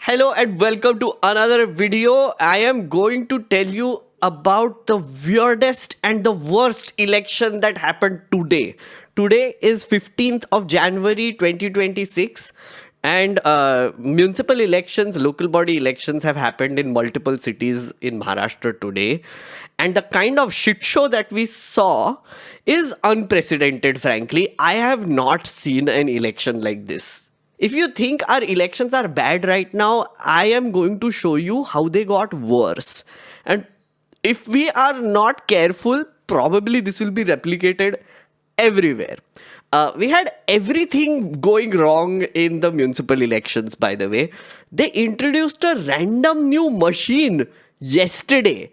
Hello and welcome to another video. I am going to tell you about the weirdest and the worst election that happened today. Today is 15th of January 2026 and municipal elections, local body elections have happened in multiple cities in Maharashtra today. And the kind of shit show that we saw is unprecedented, frankly. I have not seen an election like this. If you think our elections are bad right now, I am going to show you how they got worse. And if we are not careful, probably this will be replicated everywhere. We had everything going wrong in the municipal elections, by the way. They introduced a random new machine yesterday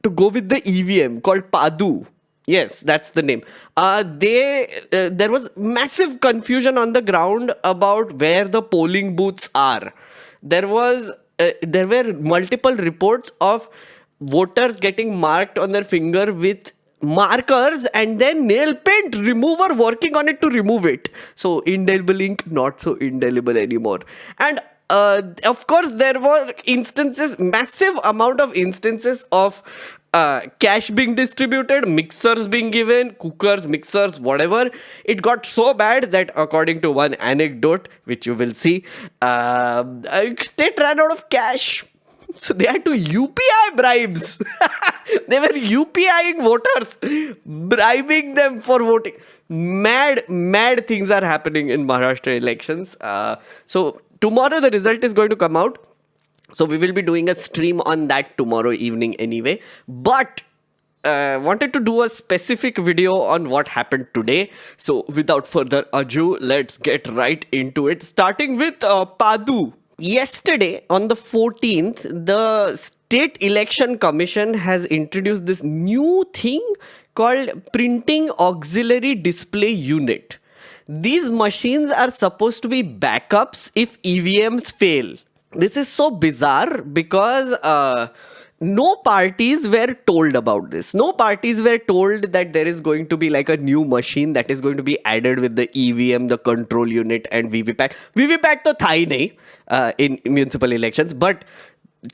to go with the EVM called Padu. Yes, that's the name. There was massive confusion on the ground about where the polling booths are. There were multiple reports of voters getting marked on their finger with markers and then nail paint remover working on it to remove it. So indelible ink, not so indelible anymore. And of course, there were massive amount of instances of cash being distributed, mixers being given, cookers, mixers, whatever. It got so bad that according to one anecdote, which you will see, state ran out of cash. So they had to UPI bribes. They were UPIing voters, bribing them for voting. Mad things are happening in Maharashtra elections. So tomorrow the result is going to come out. So we will be doing a stream on that tomorrow evening anyway. But wanted to do a specific video on what happened today. So without further ado, let's get right into it. Starting with Padu. Yesterday, on the 14th, the State Election Commission has introduced this new thing called Printing Auxiliary Display Unit. These machines are supposed to be backups if EVMs fail. This is so bizarre because no parties were told about this. No parties were told that there is going to be like a new machine that is going to be added with the EVM, the control unit and VVPAT. VVPAT to tha hi nahi in municipal elections, but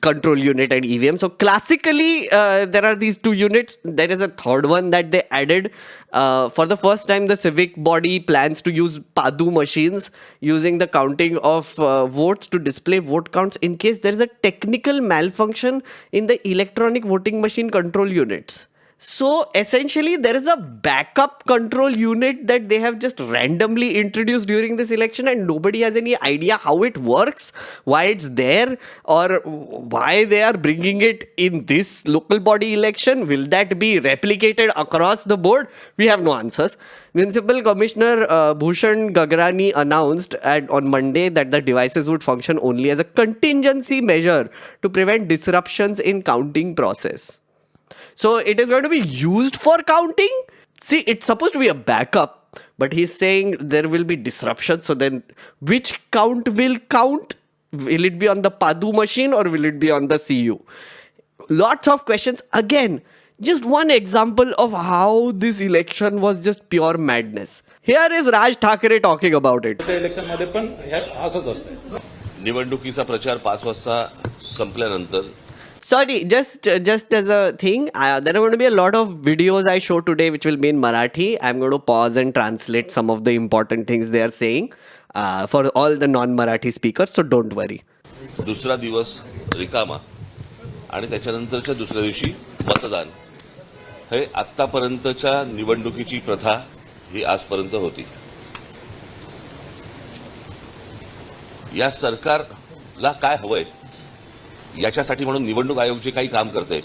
control unit and EVM. So classically, there are these two units. There is a third one that they added. For the first time, the civic body plans to use Padu machines using the counting of votes to display vote counts in case there is a technical malfunction in the electronic voting machine control units. So essentially, there is a backup control unit that they have just randomly introduced during this election, and nobody has any idea how it works, why it's there, or why they are bringing it in this local body election. Will that be replicated across the board? We have no answers. Municipal Commissioner Bhushan Gagrani announced on Monday that the devices would function only as a contingency measure to prevent disruptions in counting process. So it is going to be used for counting. See, it's supposed to be a backup, but he's saying there will be disruptions. So then which count will count? Will it be on the Padu machine or will it be on the CU? Lots of questions. Again, just one example of how this election was just pure madness. Here is Raj Thakre talking about it. निवडणुकीचा प्रचार 5 वाजता संपल्यानंतर Sorry, just as a thing, there are going to be a lot of videos I show today which will be in Marathi. I'm going to pause and translate some of the important things they are saying for all the non-Marathi speakers, so don't worry. दुसरा दिवस रिकामा आणि त्याच्यानंतरच्या दुसऱ्या दिवशी मतदान हे आतापर्यंतच्या निवडणुकीची प्रथा ही आजपर्यंत होती. या सरकारला काय हवंय याच्यासाठी म्हणून निवडणूक आयोग जे काही काम करते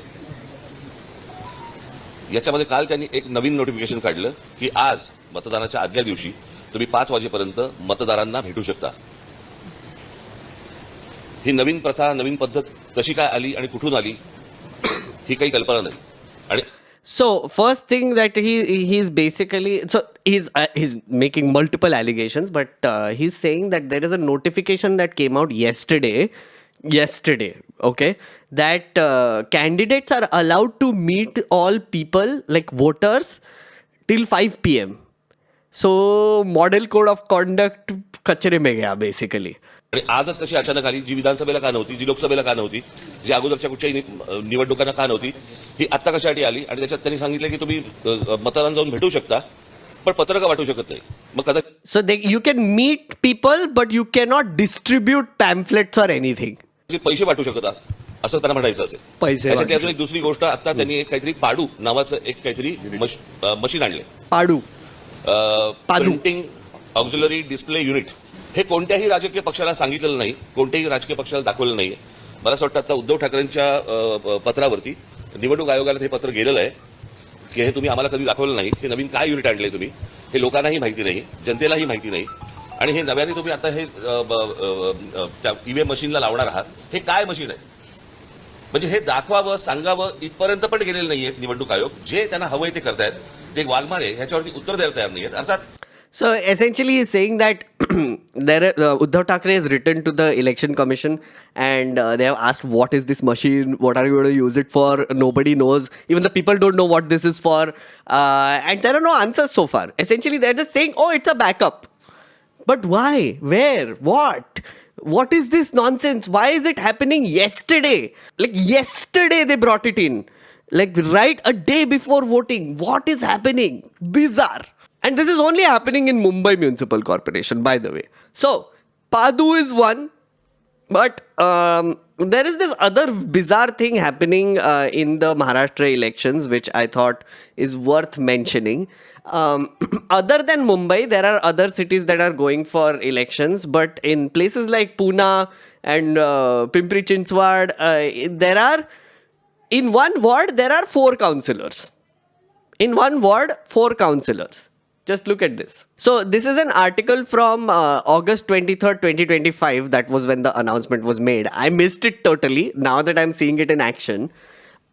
याच्यामध्ये काल त्यांनी एक नवीन नोटिफिकेशन काढलं की आज मतदानाच्या आदल्या दिवशी तुम्ही 5 वाजेपर्यंत मतदारांना भेटू शकता. ही नवीन प्रथा, नवीन पद्धत कशी काय आली आणि कुठून आली ही काही कल्पना नाही. आणि So first thing that he's basically, so he's making multiple allegations, but he's saying that there is a notification that came out yesterday, okay, that candidates are allowed to meet all people like voters till 5 p.m. So model code of conduct kachre mein gaya basically. आणि आजच कशी अचानक आली, जी विधानसभेला का नव्हती, जी लोकसभेला का नव्हती, जी अगोदरच्या कुठच्याही निवडणुकांना का नव्हती, ही आत्ता कशासाठी आली. आणि त्याच्यात त्यांनी सांगितलं की तुम्ही मतदारांना जाऊन भेटू शकता, पण पत्रकं वाटू शकत नाही. मग कदाचित So you can meet people, but you cannot distribute pamphlets or anything. पैसे वाटू शकता, असं त्यांना म्हणायचं असेल. पैसे त्याच्यातली वाटू अजून एक दुसरी गोष्ट, आता त्यांनी एक काहीतरी पाडू नावाचं एक काहीतरी मशीन आणले. Padu. पादू. Printing auxiliary display unit. हे कोणत्याही राजकीय पक्षाला सांगितलेलं नाही, कोणत्याही राजकीय पक्षाला दाखवलं नाहीये. मला असं वाटतं आता उद्धव ठाकरेंच्या पत्रावरती निवडणूक आयोगाला हे पत्र गेलेलं आहे की हे तुम्ही आम्हाला कधी दाखवलं नाही. हे नवीन काय युनिट आणले तुम्ही, हे लोकांनाही माहिती नाही, जनतेलाही माहिती नाही. आणि हे नव्याने तुम्ही आता हे त्या ईव्हीएम मशीनला लावणार आहात, हे काय मशीन आहे. म्हणजे हे दाखवावं, सांगावं इथपर्यंत पण गेलेलं नाहीये निवडणूक आयोग. जे त्यांना हवंय ते करतायत. ते एक वाघमारे ह्याच्यावरती उत्तर द्यायला तयार नाहीयेत. अर्थात So essentially, he's saying that Uddhav Thackeray has written to the election commission and they have asked, what is this machine? What are you going to use it for? Nobody knows. Even the people don't know what this is for. And there are no answers so far. Essentially, they're just saying, oh, it's a backup. But why? Where? What? What is this nonsense? Why is it happening yesterday? Like yesterday they brought it in. Like right a day before voting. What is happening? Bizarre. And this is only happening in Mumbai Municipal Corporation, by the way. So, Padu is one. But there is this other bizarre thing happening in the Maharashtra elections, which I thought is worth mentioning. Other than Mumbai, there are other cities that are going for elections. But in places like Pune and Pimpri Chinchwad, in one ward, there are 4 councillors. In one ward, 4 councillors. Just look at this. So this is an article from August 23rd, 2025. That was when the announcement was made. I missed it totally. Now that I'm seeing it in action.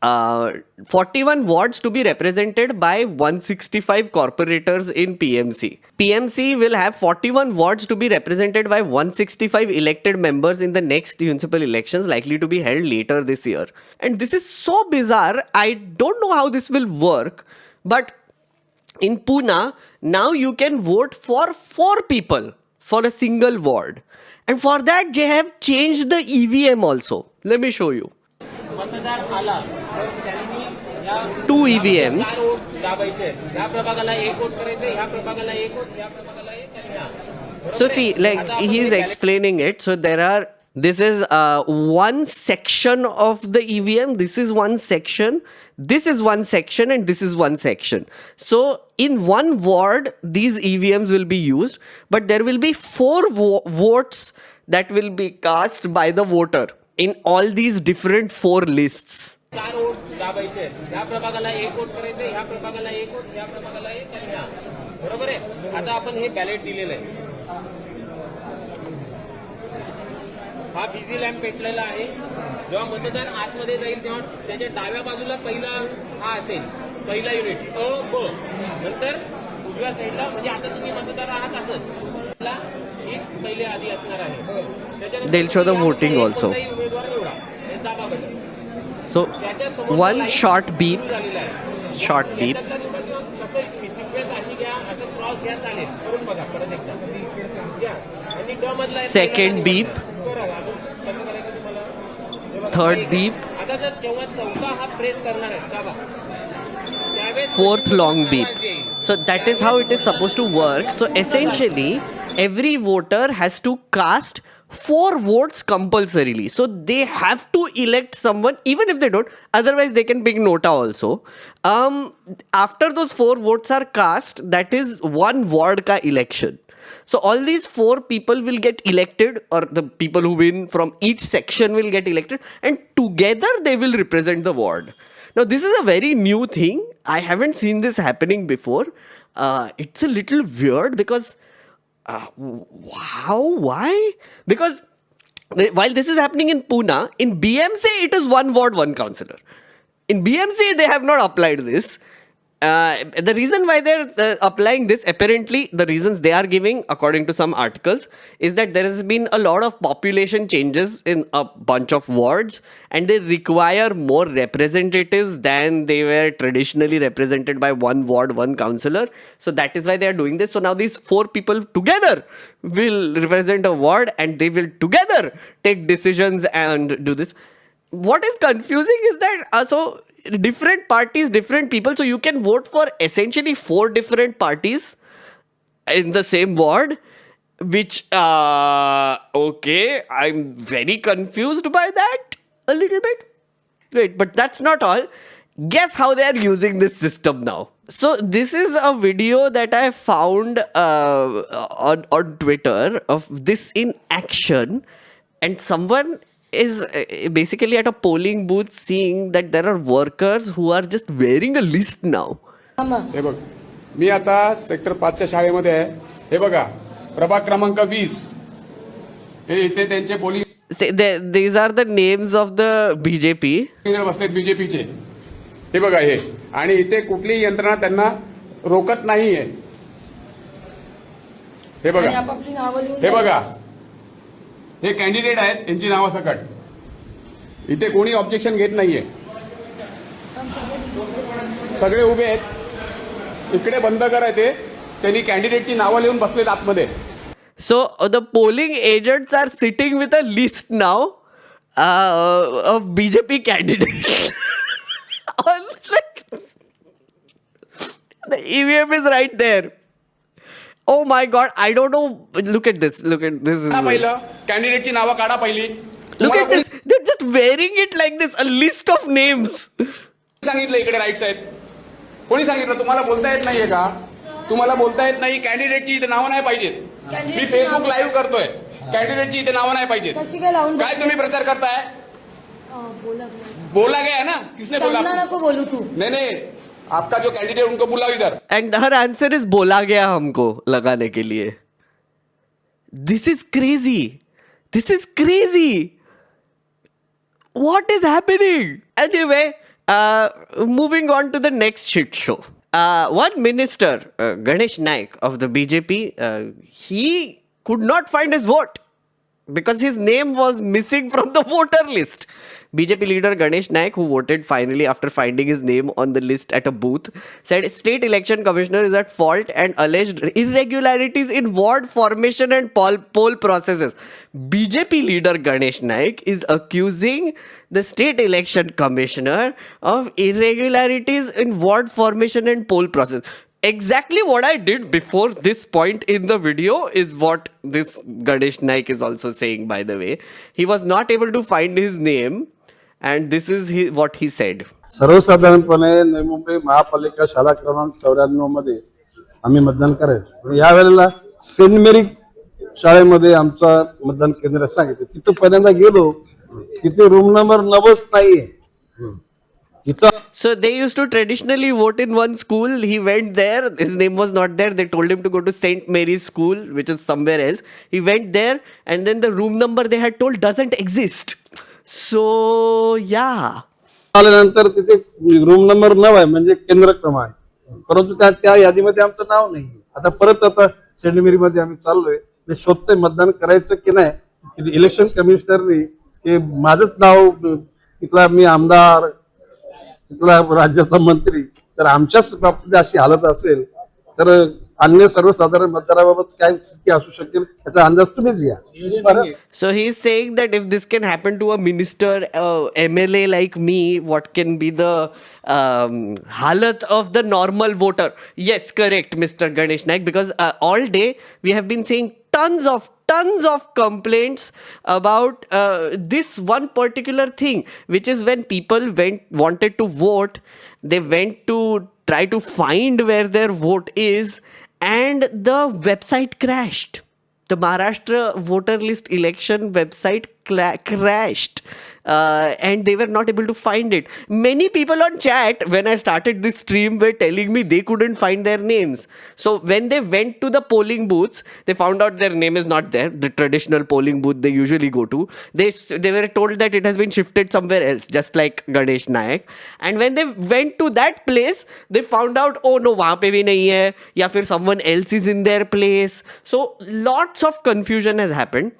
41 wards to be represented by 165 corporators in PMC. PMC will have 41 wards to be represented by 165 elected members in the next municipal elections likely to be held later this year. And this is so bizarre. I don't know how this will work. But in Pune, now you can vote for 4 people for a single ward. And for that, they have changed the EVM also. Let me show you. 2 EVMs. So see, like he's explaining it. So this is one section of the EVM. This is one section. This is one section and this is one section. So in one ward, these EVMs will be used, but there will be 4 votes that will be cast by the voter in all these different 4 lists. 4 vote दाबायचे. ह्या प्रभागाला 1 vote करायचे, ह्या प्रभागाला 1 vote, ह्या प्रभागाला 1 आणि ह्या. बरोबर आहे. आता आपण हे बॅलेट दिलेलं आहे. हा बिझी लॅम्प पेटलेला आहे. जेव्हा मतदार आतमध्ये जाईल तेव्हा त्याच्या डाव्या बाजूला पहिला हा असेल, पहिला युनिट अ ब. नंतर उजव्या साईडला, म्हणजे आता तुम्ही मतदार आहात असंच, हीच पहिले आधी असणार आहे. They'll show the voting also. उमेदवार निवडा, दाबा button. So one short beep, short beep. Sequence अशी घ्या, असं क्रॉस घ्या, चालेल. करून बघा परत एकदा. आणि ड मधला Second beep. Third beep. आता जर जेव्हा चौथा हा प्रेस करणार आहे दाबा, त्यावेळेस 4th long beep. So that is how it is supposed to work. So essentially, every voter has to cast 4 votes compulsorily. So they have to elect someone, even if they don't. Otherwise, they can pick Nota also. After those 4 votes are cast, that is one ward ka election. So all these 4 people will get elected, or the people who win from each section will get elected, and together they will represent the ward. Now this is a very new thing. I haven't seen this happening before. It's a little weird because why? Because while this is happening in Pune, in BMC it is one ward, one councillor. In BMC they have not applied this. The reason why they're applying this, apparently, the reasons they are giving, according to some articles, is that there has been a lot of population changes in a bunch of wards, and they require more representatives than they were traditionally represented by one ward, one councillor. So that is why they are doing this. So now these four people together will represent a ward, and they will together take decisions and do this. What is confusing is that so different parties, different people, so you can vote for essentially four different parties in the same ward, which okay, I'm very confused by that a little bit. Wait, but that's not all. Guess how they are using this system now. So this is a video that I found on Twitter of this in action, and someone is basically at a polling booth seeing that there are workers who are just wearing a list now. हे बघ, मी आता sector 5च्या शाळेमध्ये आहे. हे बघा, प्रभाग क्रमांक 20. हे इथे त्यांचे police These are the names of the BJP. बसलेत बीजेपीचे. हे बघा हे, आणि इथे कुठलीही यंत्रणा त्यांना रोकत नाहीये. हे बघा, हे बघा, हे कॅन्डिडेट आहेत, यांची नावं सकट. इथे कोणी ऑब्जेक्शन घेत नाहीये. सगळे उभे आहेत. इकडे बंद करायचे. त्यांनी कॅन्डिडेटची नावं लिहून बसलेत आतमध्ये. So the polling agents are sitting with a list now of BJP candidates. The EVM is right there. Oh my God, I don't know. Look at this. Look at this. पहिलं कॅन्डिडेटची नावं काढा पहिली. Look at this. They're just wearing it like this. A list of names. सांगितलं इकडे right side. कोणी सांगितलं? तुम्हाला बोलता येत नाहीये का? तुम्हाला बोलता येत नाही. कॅन्डिडेटची इथे नावं नाही पाहिजेत. मी फेसबुक लाईव्ह करतोय. कॅन्डिडेटची इथे नावं नाही पाहिजेत. काय तुम्ही प्रचार करताय? बोला गया ना. किसने बोला? बोलू तू. नहीं, आपका जो कैंडिडेट उनको बुलाओ इधर. And her answer is बोला गया हमको लगाने के लिए. This is crazy. This is crazy. What is happening? Anyway, moving on to the next shit show. One minister, Ganesh Naik of the BJP, he could not find his vote because his name was missing from the voter list. BJP leader Ganesh Naik, who voted finally after finding his name on the list at a booth, said state election commissioner is at fault and alleged irregularities in ward formation and poll processes. BJP leader Ganesh Naik is accusing the state election commissioner of irregularities in ward formation and poll process. Exactly what I did before this point in the video is what this Ganesh Naik is also saying, by the way. He was not able to find his name, and this is what he said. सर्वसाधारणपणे नवी मुंबई महापालिका शाळा क्रमांक 94 मध्ये आम्ही मतदान करायचो. या वेळेला सेंट मेरी शाळेमध्ये आमचा मतदान केंद्र सांगितलं. तिथं पहिल्यांदा गेलो, तिथे रूम नंबर 9 नाहीये. So they used to traditionally vote in one school. He went there. His name was not there. They told him to go to St. Mary's School, which is somewhere else. He went there, and then the room number they had told doesn't exist. So yeah. आल्यानंतर तिथे room number 9 आहे, म्हणजे केंद्र क्रमांक, परंतु त्या यादीमध्ये आमचं नाव नाही. आता सेंट मेरी मध्ये आम्ही चाललोय. शोधतोय मतदान करायचं की नाही. इलेक्शन कमिशनरनी हे माझंच नाव, इथला मी आमदार, इथला राज्याचा मंत्री, तर आमच्याच बाबतीत अशी हालत असेल तर अन्य सर्वसाधारण मतदाराबाबत काय स्थिती असू शकेल याचा अंदाज तुम्हीच घ्या. So he's saying that if this can happen to a minister, MLA like me, what can be the halat of the normal voter? Yes, correct, Mr. Ganesh Naik, because all day we have been seeing tons of complaints about this one particular thing, which is when people wanted to vote, they went to try to find where their vote is, and the website crashed. The Maharashtra voter list election website crashed. and they were not able to find it. Many people on chat, when I started this stream, were telling me they couldn't find their names. So when they went to the polling booths, they found out their name is not there, the traditional polling booth they usually go to. They were told that it has been shifted somewhere else, just like Ganesh Nayak. And when they went to that place, they found out, oh no, wahan pe bhi nahi hai, ya fir someone else is in their place. So lots of confusion has happened.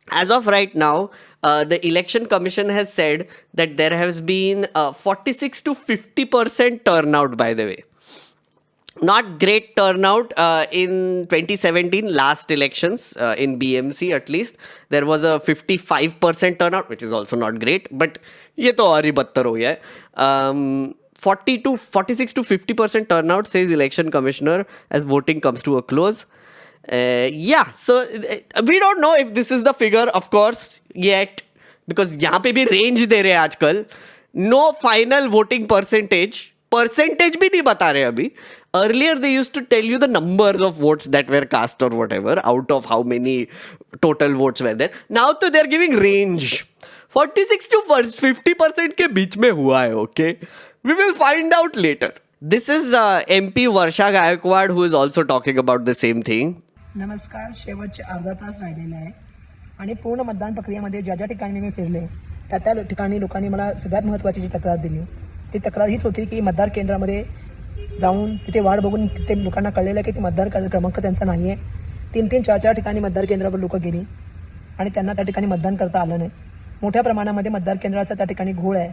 As of right now, the election commission has said that there has been 46 to 50% turnout, by the way. Not great turnout in 2017 last elections in BMC. At least there was a 55% turnout, which is also not great, but ये तो और ही बदतर हो गया है. 46 to 50% turnout, says election commissioner, as voting comes to a close. So we don't know if this is the figure, of course, yet, because यहाँ पे भी range दे रहे हैं आजकल. No final voting percentage भी नहीं बता रहे अभी. Earlier they used to tell you the numbers of votes that were cast or whatever, out of how many total votes were there. Now तो they're giving range. 46 to 50% के बीच में हुआ है, okay? We will find out later. This is MP Varsha Gaikwad, who is also talking about the same thing. नमस्कार. शेवटचे अर्धा तास राहिलेले आहे आणि पूर्ण मतदान प्रक्रियेमध्ये ज्या ज्या ठिकाणी मी फिरले त्या त्या ठिकाणी लोकांनी मला सगळ्यात महत्त्वाची जी तक्रार दिली ती तक्रार हीच होती की मतदार केंद्रामध्ये जाऊन तिथे वाट बघून तिथे लोकांना कळलेलं आहे की ते मतदार क्रमांक त्यांचा नाही आहे. 3-3, 4-4 ठिकाणी मतदार केंद्रावर लोक गेली आणि त्यांना त्या ठिकाणी मतदान करता आलं नाही. मोठ्या प्रमाणामध्ये मतदार केंद्राचा त्या ठिकाणी घोळ आहे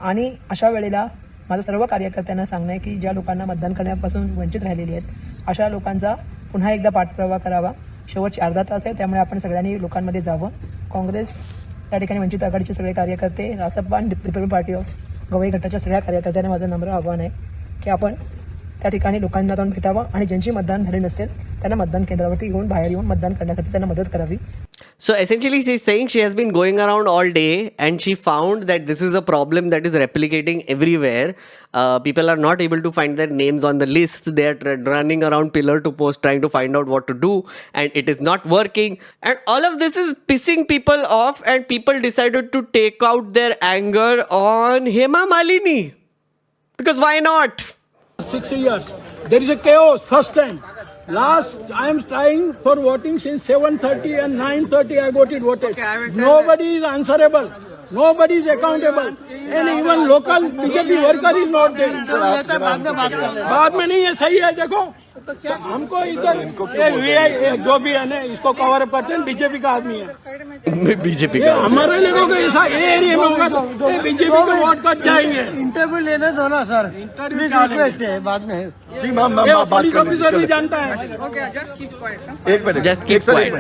आणि अशा वेळेला माझं सर्व कार्यकर्त्यांना सांगणं आहे की ज्या लोकांना मतदान करण्यापासून वंचित राहिलेली आहेत अशा लोकांचा पुन्हा एकदा पाठपुरावा करावा. शेवटचे अर्धा तास आहे, त्यामुळे आपण सगळ्यांनी लोकांमध्ये जावं. काँग्रेस त्या ठिकाणी वंचित आघाडीचे सगळे कार्यकर्ते, रासप आणि रिपब्लिकन पार्टी ऑफ गवई गटाच्या सगळ्या कार्यकर्त्यांना माझं नम्र आव्हान आहे की आपण त्या ठिकाणी लोकांना जाऊन भेटावं आणि ज्यांची मतदान झाले नसतील त्यांना मतदान केंद्रावरती येऊन बाहेर येऊन मतदान करण्यासाठी त्यांना मदत करावी. So essentially she's saying she has been going around all day and she found that this is a problem that is replicating everywhere. People are not able to find their names on the list. They are running around pillar to post trying to find out what to do, and it is not working. And all of this is pissing people off, and people decided to take out their anger on Hema Malini. Because why not? 6 years. There is a chaos first time. Last, I am trying for voting since 7:30 and 9:30 I got it voted. Nobody is answerable. Nobody is accountable. And even local BJP worker is not there. बाद में नहीं है, सही है. देखो हमको इधर जो भी है ना इसको कवर करते हैं, बीजेपी का आदमी है. बीजेपी का हमारे लोगों को ऐसा एरिया में होगा बीजेपी को वोट कर जाएंगे. इंटरव्यू लेने दो ना सर. इंटरव्यू क्या है बाद में. जी मैम पुलिस ऑफिसर भी जानता है. just keep quiet. Just keep quiet.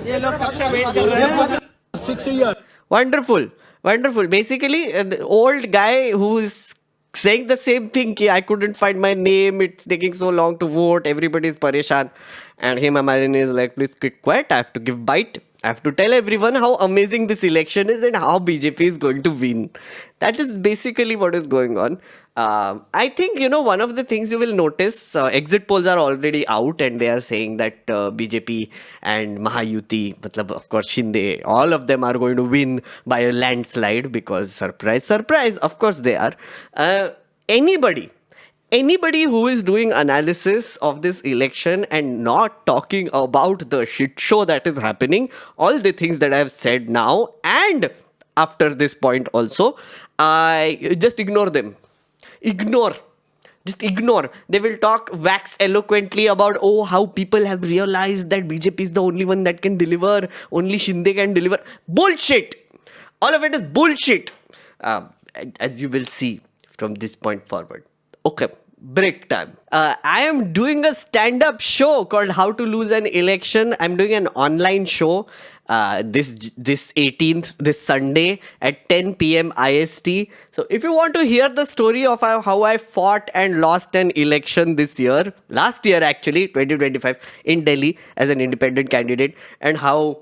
ये लोग कब से वेट कर रहे हैं. 6 years. Wonderful. Basically, the old guy who is saying the same thing, ki I couldn't find my name, it's taking so long to vote, everybody's pareshan. And Hema Malini is like, please keep quiet, I have to give bite. I have to tell everyone how amazing this election is and how BJP is going to win. That is basically what is going on. I think, one of the things you will notice, exit polls are already out and they are saying that BJP and Mahayuti, of course Shinde, all of them are going to win by a landslide because surprise, of course they are. Anybody who is doing analysis of this election and not talking about the shit show that is happening, all the things that I have said now and after this point also, I just ignore them. Just ignore. They will talk wax eloquently about, how people have realized that BJP is the only one that can deliver. Only Shinde can deliver. Bullshit. All of it is bullshit. As you will see from this point forward. Okay, break time. I am doing a stand-up show called How to Lose an Election. I'm doing an online show this 18th, this Sunday at 10 p.m. IST. So if you want to hear the story of how I fought and lost an election last year actually, 2025, in Delhi as an independent candidate, and how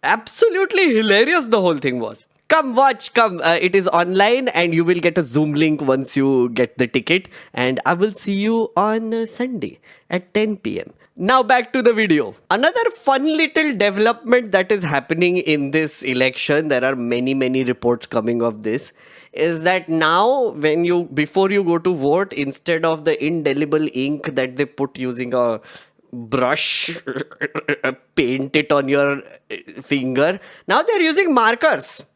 absolutely hilarious the whole thing was. Come watch, come. It is online and you will get a Zoom link once you get the ticket. And I will see you on Sunday at 10 p.m. Now back to the video. Another fun little development that is happening in this election, there are many reports coming of this, is that now before you go to vote, instead of the indelible ink that they put using a brush, paint it on your finger, now they're using markers.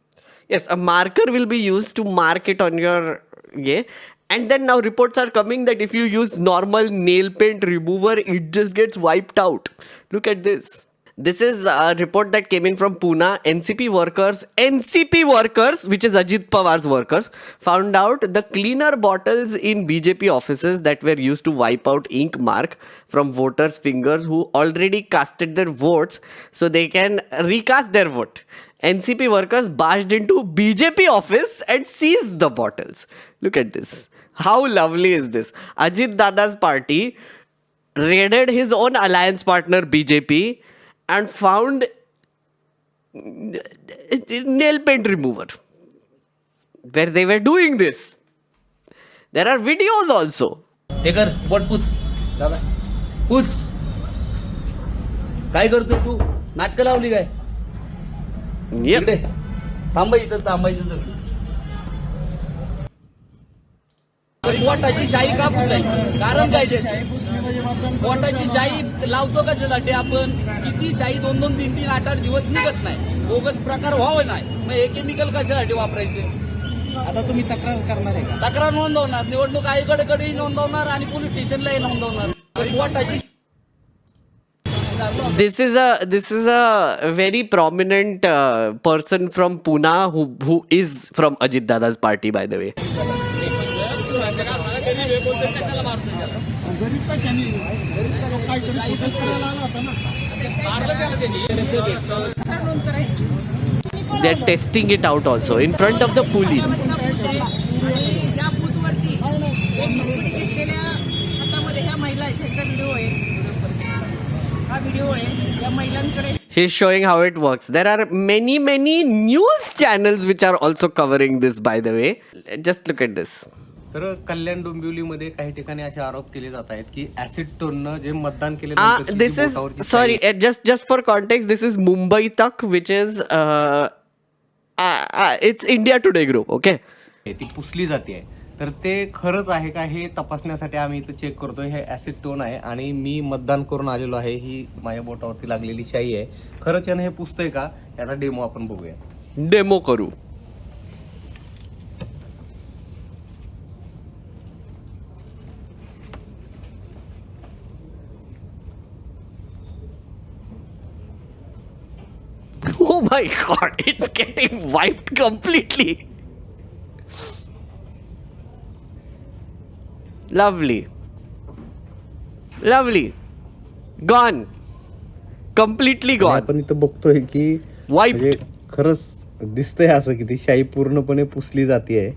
Yes, a marker will be used to mark it on your, yeah. And then now reports are coming that if you use normal nail paint remover, it just gets wiped out. Look at this. This is a report that came in from Pune. NCP workers, which is Ajit Pawar's workers, found out the cleaner bottles in BJP offices that were used to wipe out ink mark from voters' fingers who already casted their votes so they can recast their vote. NCP workers barged into BJP office and seized the bottles. Look at this. How lovely is this? Ajit Dada's party raided his own alliance partner BJP and found nail paint remover where they were doing this. There are videos also. ते कर boat पुस दादा पुस काय करतोय तू नाटकं लावली काय Yep. इकडे थांबायचं सगळं पोटाची शाही का पुसायची कारण काय ते पोटाची शाही लावतो कशासाठी आपण किती शाही 2-2, 3-3, 8-8 दिवस निघत नाही बोगस प्रकार व्हावं नाही मग हे केमिकल कशासाठी वापरायचे आता तुम्ही तक्रार करणार आहे का तक्रार नोंदवणार निवडणूक आयोगाकडे नोंदवणार आणि पोलीस स्टेशनलाही नोंदवणार पोटाची This is a very prominent person from Pune who is from Ajit Dada's party, by the way. They're testing it out also in front of the police. She's showing how it works. There are many news channels which are also covering this, by the way. Just look at this. तर कल्याण डोंबिवलीमध्ये काही ठिकाणी असे आरोप केले जात आहेत की acid टोननं जे मतदान केले This is, sorry, just for context, this is Mumbai Tak, which is it's India Today group, okay? ती पुसली जाते तर ते खरंच आहे का हे तपासण्यासाठी आम्ही इथे चेक करतोय हे ऍसिड टोन आहे आणि मी मतदान करून आलेलो आहे ही माझ्या बोटावरती लागलेली शाई आहे खरंच यानं हे पुसतंय का याचा डेमो आपण बघूया डेमो करू Oh my god, it's getting wiped completely. Lovely. Gone. Completely gone. आपण इथं बघतोय की Wiped. म्हणजे खरंच दिसतंय असं की ती शाई पूर्णपणे पुसली जाते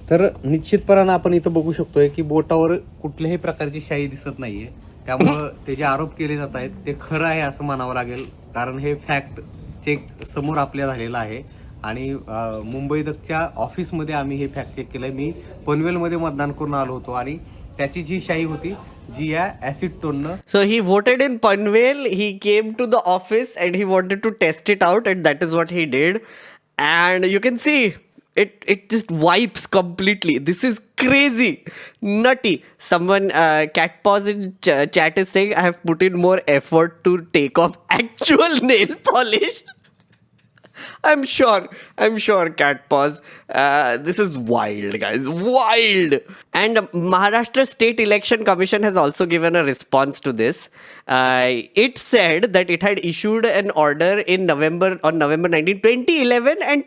तर निश्चितपणानं आपण इथं बघू शकतोय की बोटावर कुठल्याही प्रकारची शाई दिसत नाहीये त्यामुळं ते जे आरोप केले जात आहेत ते खरं आहे असं म्हणावं लागेल कारण हे फॅक्ट चेक समोर आपल्या झालेलं आहे आणि मुंबई दक्षच्या ऑफिसमध्ये आम्ही हे फॅक्ट चेक केलंय मी पनवेलमध्ये मतदान करून आलो होतो आणि त्याची जी शाई होती जी या acid टोननं So he voted in Panvel, he came to the office and he wanted to test it out and that is what he did. And you can see it just wipes completely. This is crazy, nutty. Someone cat paws in chat is saying I have put in more effort to take off actual nail polish. I'm sure cat paws. This is wild, guys, wild. And Maharashtra State Election Commission has also given a response to this. It said that it had issued an order on November 19, 2011 and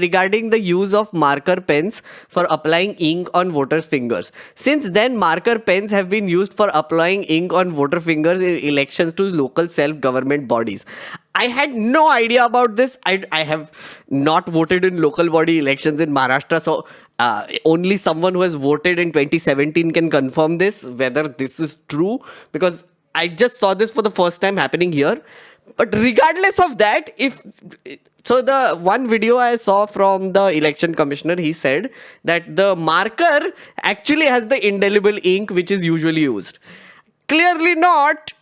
regarding the use of marker pens for applying ink on voters' fingers. Since then, marker pens have been used for applying ink on voter fingers in elections to local self-government bodies. I had no idea about this. I have not voted in local body elections in Maharashtra, so Only someone who has voted in 2017 can confirm this, whether this is true, because I just saw this for the first time happening here. But regardless of that, so the one video I saw from the election commissioner, he said that the marker actually has the indelible ink which is usually used. Clearly not.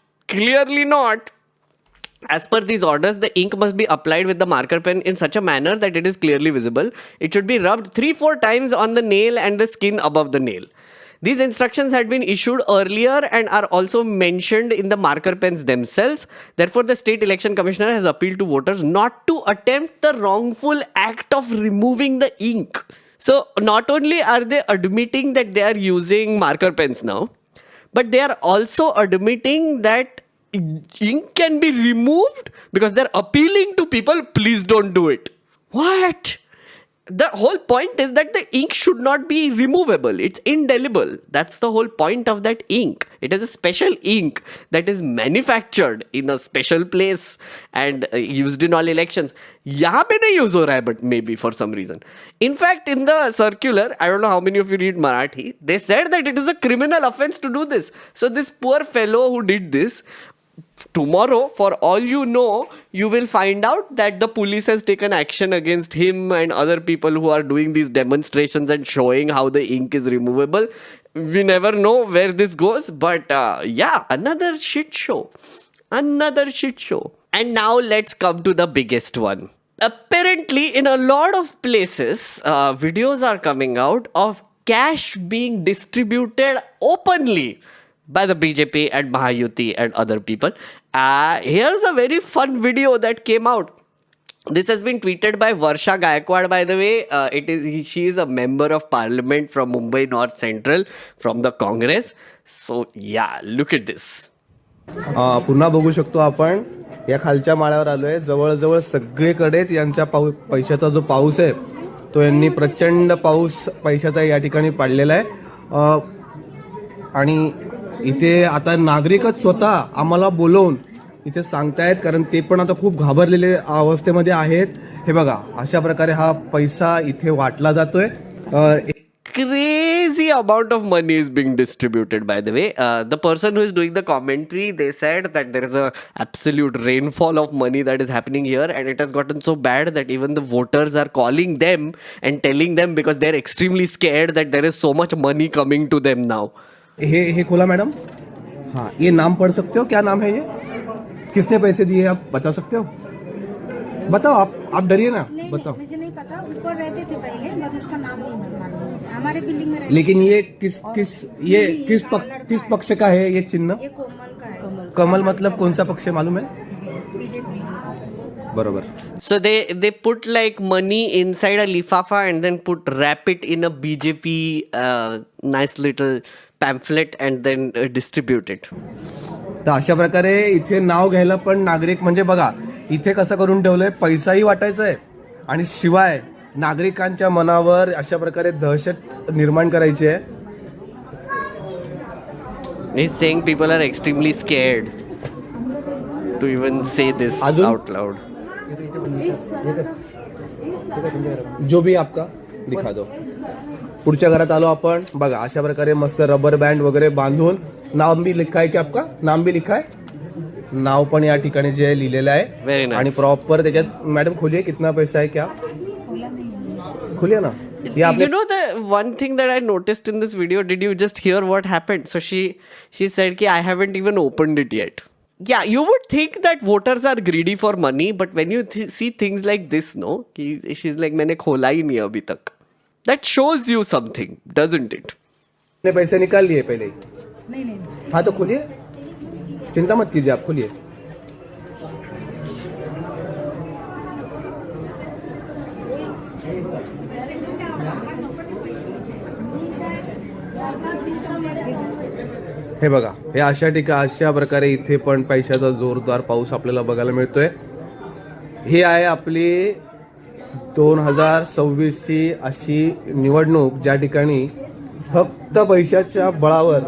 As per these orders, the ink must be applied with the marker pen in such a manner that it is clearly visible. It should be rubbed 3-4 times on the nail and the skin above the nail. These instructions had been issued earlier and are also mentioned in the marker pens themselves. Therefore, the state election commissioner has appealed to voters not to attempt the wrongful act of removing the ink. So, not only are they admitting that they are using marker pens now, but they are also admitting that ink can be removed because they're appealing to people, please don't do it. What? The whole point is that the ink should not be removable. It's indelible. That's the whole point of that ink. It is a special ink that is manufactured in a special place and used in all elections. Yahan pe nahi use ho raha hai, but maybe for some reason. In fact, in the circular, I don't know how many of you read Marathi, they said that it is a criminal offense to do this. So this poor fellow who did this, tomorrow, for all you know, you will find out that the police has taken action against him and other people who are doing these demonstrations and showing how the ink is removable. We never know where this goes, but yeah, another shit show. And now let's come to the biggest one. Apparently, in a lot of places, videos are coming out of cash being distributed openly by the BJP and Mahayuti and other people. Here's a very fun video that came out. This has been tweeted by Varsha Gaikwad, by the way. She is a member of parliament from Mumbai North Central from the Congress. So yeah, look at this. पुन्हा बघू शकतो आपण या खालच्या माळ्यावर आलोय. जवळजवळ सगळीकडेच यांच्या पैशाचा जो पाऊस आहे तो यांनी प्रचंड पाऊस पैशाचा या ठिकाणी पाडलेला आहे. आणि इथे आता नागरिकच स्वतः आम्हाला बोलवून इथे सांगतायत, कारण ते पण आता खूप घाबरलेले अवस्थेमध्ये आहेत. हे बघा, अशा प्रकारे हा पैसा इथे वाटला जातोय. Crazy amount of money is being distributed, by the way. The person who is doing the commentary, they said that there is a absolute rainfall of money that is happening here, and it has gotten so bad that even the voters are calling them and telling them because they're extremely scared that there is so much money coming to them now. हे खोला madam. हाँ, ये नाम पढ़ सकते हो? क्या नाम है ये? किसने पैसे दिए आप बता सकते हो? बताओ, आप डरिए ना, बताओ. मुझे नहीं पता, ऊपर रहते थे पहले, मगर उसका नाम नहीं मालूम मुझे. हमारे बिल्डिंग में रहते. लेकिन ये किस पक्ष का है ये चिन्ह? ये कोमल का है. कमल मतलब कौन सा पक्ष है मालूम है? बीजेपी. बरोबर. So they put like money inside a lifafa and then wrap it in a BJP nice little pamphlet and then distribute it. तर अशा प्रकारे इथे नाव घ्यायला पण नागरिक, म्हणजे बघा इथे कसं करून ठेवलंय, पैसाही वाटायचा आहे आणि शिवाय नागरिकांच्या मनावर अशा प्रकारे दहशत निर्माण करायची आहे. He's saying people are extremely scared to even say this out loud. जो भी आपका दिखा दो. पुढच्या घरात आलो आपण. बघा अशा प्रकारे मस्त रबर बँड वगैरे बांधून, नाम भी लिखा है की आपका नाम भी लिखा है, नाव पण या ठिकाणी जे लिहिलेलं आहे. आणि प्रॉपर त्याच्यात मॅडम खोलिए कितना पैसा है क्या? खोलिए ना. You know the one thing that I noticed in this video, did you just hear what happened? So she said ki I haven't even opened it yet. Yeah, you would think that voters are greedy for money, but when you see things like this, no, she's like मैंने खोला ही नहीं अभी तक. That shows you something, doesn't it? ने पैसे निकाल लिए पहले ही. नहीं. हाँ तो खोलिए, चिंता मत कीजिए, आप खोलिए. हे बघा, हे अशा प्रकारे इथे पण पैशाचा जोरदार पाऊस आपल्याला बघायला मिळतोय. ही आहे आपली 2026 ची अशी निवडणूक, ज्या ठिकाणी फक्त पैशाच्या बळावर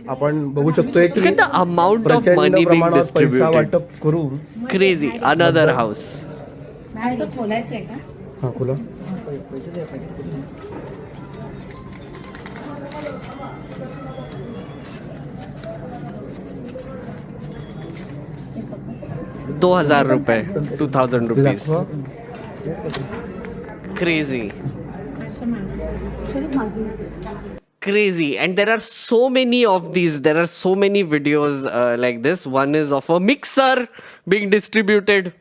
आपण बघू शकतोय की अमाउंट ऑफ मनी प्रमाणात पैसा वाटप करून. क्रेझी. Another house. असं खोलायचंय का? हा खोला. ₹2,000, 2,000 rupees. Crazy. Crazy. And there are so many of these. There are so many videos like this. One is of a mixer being distributed.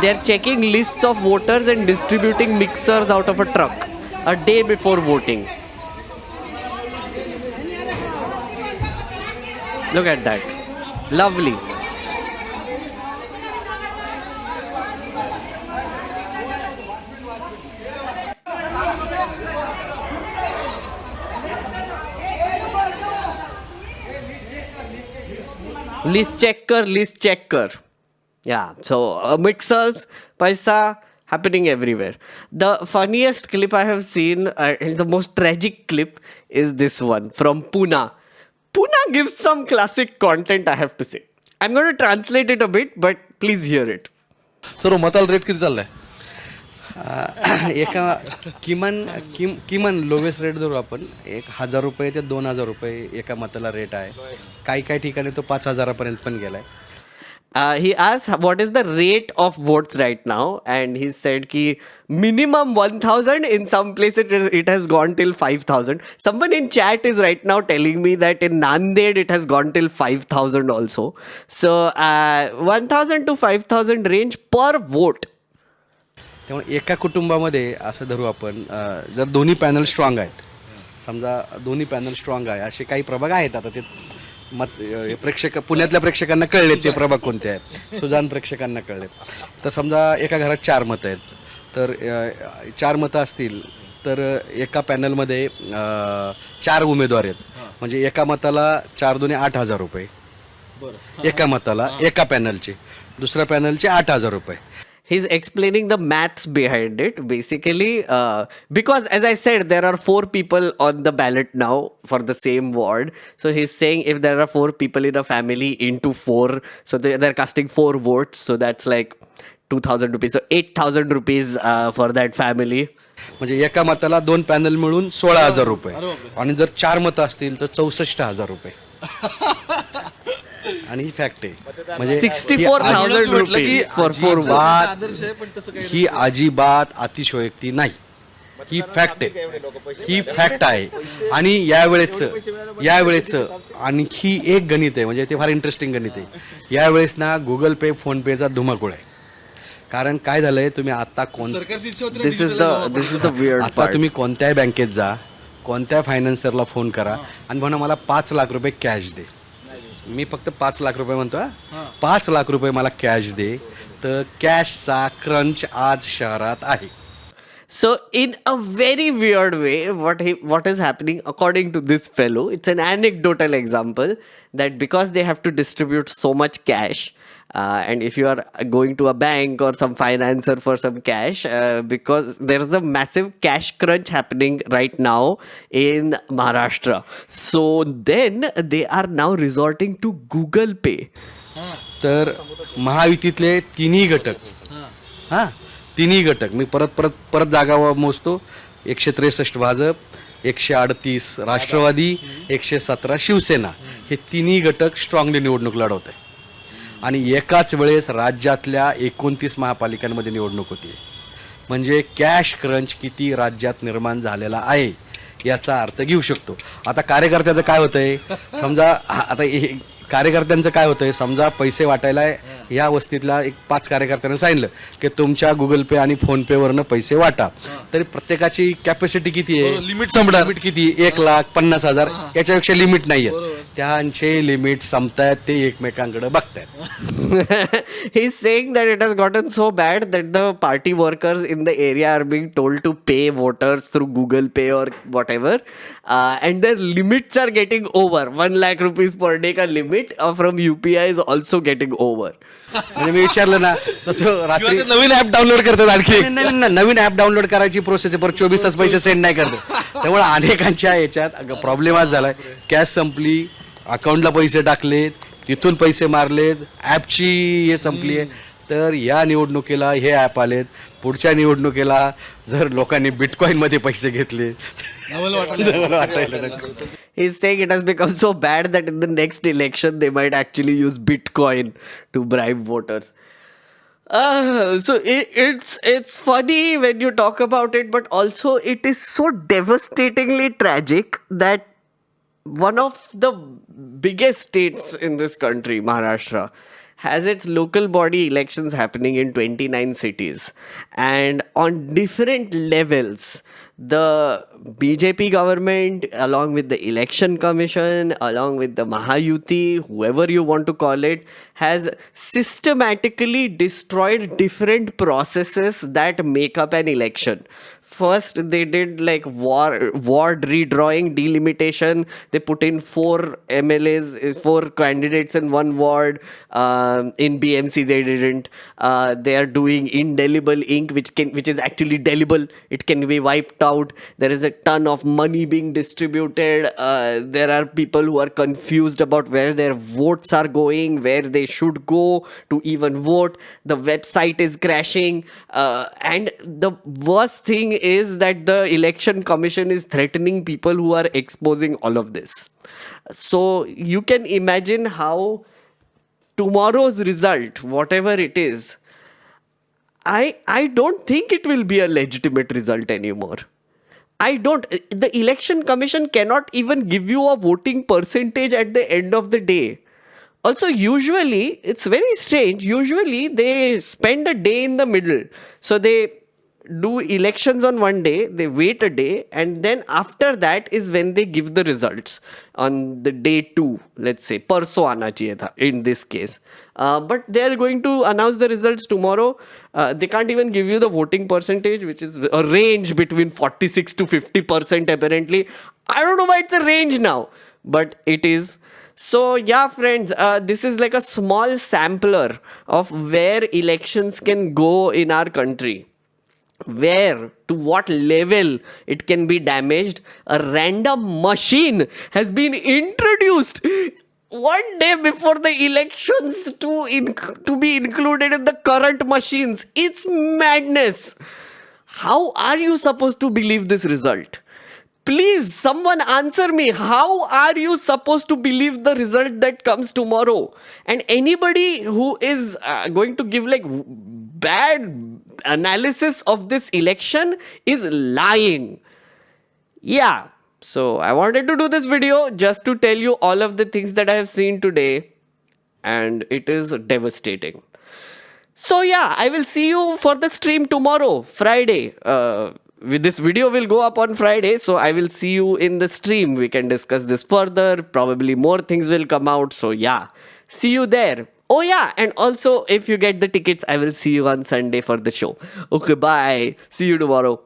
They're checking lists of voters and distributing mixers out of a truck a day before voting. Look at that. Lovely. List checker. Yeah, so mixers, paisa happening everywhere. The funniest clip I have seen and the most tragic clip is this one from Pune. Pune gives some classic content, I have to say. I'm going to translate it a bit, but please hear it. Sir मताला rate किती चाललाय? एका किमान lowest rate धरू आपण 1,000 रुपये ते 2,000 रुपये एका मताला रेट आहे. काही ठिकाणी तो 5,000 पर्यंत पण गेलाय. He asked what is the rate of votes right now, and he said ki minimum 1,000, in some places it has gone till 5,000. Someone in chat is right now telling me that in Nanded it has gone till 5,000 also. So 1,000 to 5,000 range per vote. त्यामुळे एका कुटुंबामध्ये असं धरू आपण जर दोन्ही panel strong आहेत, समजा दोन्ही पॅनल स्ट्रॉंग आहे असे काही प्रभाग आहेत. आता ते प्रेक्षक पुण्यातल्या प्रेक्षकांना कळले ते प्रभाग कोणते आहेत, सुजान प्रेक्षकांना कळले. तर समजा एका घरात 4 मतं आहेत, तर 4 मतं असतील तर एका पॅनलमध्ये 4 उमेदवार आहेत, म्हणजे एका मताला 4 दुने 8,000 रुपये एका मताला, एका पॅनलचे. दुसऱ्या पॅनलचे 8,000 रुपये. He's explaining the maths behind it. Basically, because as I said, there are 4 people on the ballot now for the same ward. So he's saying if there are 4 people in a family into 4, so they're casting 4 votes. So that's like 2,000 rupees. So 8,000 rupees for that family. म्हणजे एका मताला 2 panel मिळून 16,000 रुपये, आणि जर 4 मतं असतील तर 64,000 रुपये. आणि ही फॅक्ट आहे, म्हणजे 64,000 rupees for 4 votes. ही अजिबात अतिशयोक्ती नाही, ही फॅक्ट आहे, ही फॅक्ट आहे. आणि यावेळेचं आणखी एक गणित आहे, म्हणजे ते फार इंटरेस्टिंग गणित आहे. यावेळेस ना गुगल पे, फोन पेचा धुमाकूळ आहे. कारण काय झालंय, तुम्ही आता This is the weird आता part. तुम्ही कोणत्याही बँकेत जा, कोणत्या फायनान्सरला फोन करा आणि म्हणा मला 5 लाख रुपये कॅश दे. मी फक्त 5 लाख रुपये म्हणतो, 5 लाख रुपये मला कॅश दे. तर कॅशचा क्रंच आज शहरात आहे. So in a very weird way, what is happening according to this fellow, it's an anecdotal example that because they have to distribute so much cash, and if you are going to a bank or some financer for some cash, because there is a massive cash crunch happening right now in Maharashtra, so then they are now resorting to Google Pay. तर महायुतीतले तिन्ही घटक मी परत जागा मोजतो. 163 भाजप, 138 राष्ट्रवादी, 117 शिवसेना, हे तिन्ही घटक strongly निवडणूक लढवत आहे. आणि एकाच वेळेस राज्यातल्या 29 महापालिकांमध्ये निवडणूक होती. म्हणजे कॅश क्रंच किती राज्यात निर्माण झालेला आहे याचा अर्थ घेऊ शकतो. आता कार्यकर्त्याचं काय होतंय, समजा आता कार्यकर्त्यांचं काय होतंय, समजा पैसे वाटायला या वस्तीतल्या 5 कार्यकर्त्यांना सांगितलं की तुमच्या गुगल पे आणि फोन पे वरनं पैसे वाटा, तरी प्रत्येकाची कॅपॅसिटी किती आहे, लिमिट किती, 1,50,000, याच्यापेक्षा लिमिट नाहीये. त्यांचे लिमिट संपतायत, ते एकमेकांकडे बघतायत. He's saying that it has gotten so bad that the party workers in the area are being told to pay voters through Google Pay or whatever, and their limits are getting over. 1 lakh rupees per day का limit from UPI is also getting over. म्हणजे मी विचारलं ना, तर तो रात्री नवीन app download करतात, आणखी नवीन app download करायची प्रोसेस पर 24 तास पैसे सेंड नाही करत. त्यामुळे अनेकांच्या याच्यात प्रॉब्लेम आज झालाय. कॅश संपली, अकाउंटला पैसे टाकलेत, तिथून पैसे मारलेत, ॲपची हे संपली आहे. तर या निवडणुकीला हे ॲप आलेत. पुढच्या निवडणुकीला जर लोकांनी बिटकॉईनमध्ये पैसे घेतले He's saying it has become so bad that in the next election they might actually use Bitcoin to bribe voters. So it's funny when you talk about it, but also it is so devastatingly tragic that one of the biggest states in this country, Maharashtra, has its local body elections happening in 29 cities. And on different levels, the BJP government, along with the election commission, along with the Mahayuti, whoever you want to call it, has systematically destroyed different processes that make up an election. First, they did like ward redrawing, delimitation. They put in 4 MLAs, 4 candidates in one ward. In BMC, they didn't. They are doing indelible ink, which is actually delible. It can be wiped out. There is a ton of money being distributed. There are people who are confused about where their votes are going, where they should go to even vote. The website is crashing, and the worst thing is that the election commission is threatening people who are exposing all of this. So you can imagine how tomorrow's result, whatever it is, I don't think it will be a legitimate result anymore. The election commission cannot even give you a voting percentage at the end of the day. Also, usually, it's very strange. Usually, they spend a day in the middle. So, they do elections on one day, they wait a day, and then after that is when they give the results on the day 2, let's say. Parso aana chahiye tha, in this case. But they are going to announce the results tomorrow. They can't even give you the voting percentage, which is a range between 46 to 50% apparently. I don't know why it's a range now, but it is. So yeah, friends, this is like a small sampler of where elections can go in our country. Where, to what level it can be damaged. A random machine has been introduced one day before the elections to be included in the current machines. It's madness. How are you supposed to believe this result? Please, someone answer me. How are you supposed to believe the result that comes tomorrow? And anybody who is going to give like bad analysis of this election is lying. Yeah. So I wanted to do this video just to tell you all of the things that I have seen today. And it is devastating. So yeah, I will see you for the stream tomorrow, Friday. This video will go up on Friday, so I will see you in the stream. We can discuss this further. Probably more things will come out. So yeah, see you there. Oh yeah, and also if you get the tickets, I will see you on Sunday for the show. Okay, bye. See you tomorrow.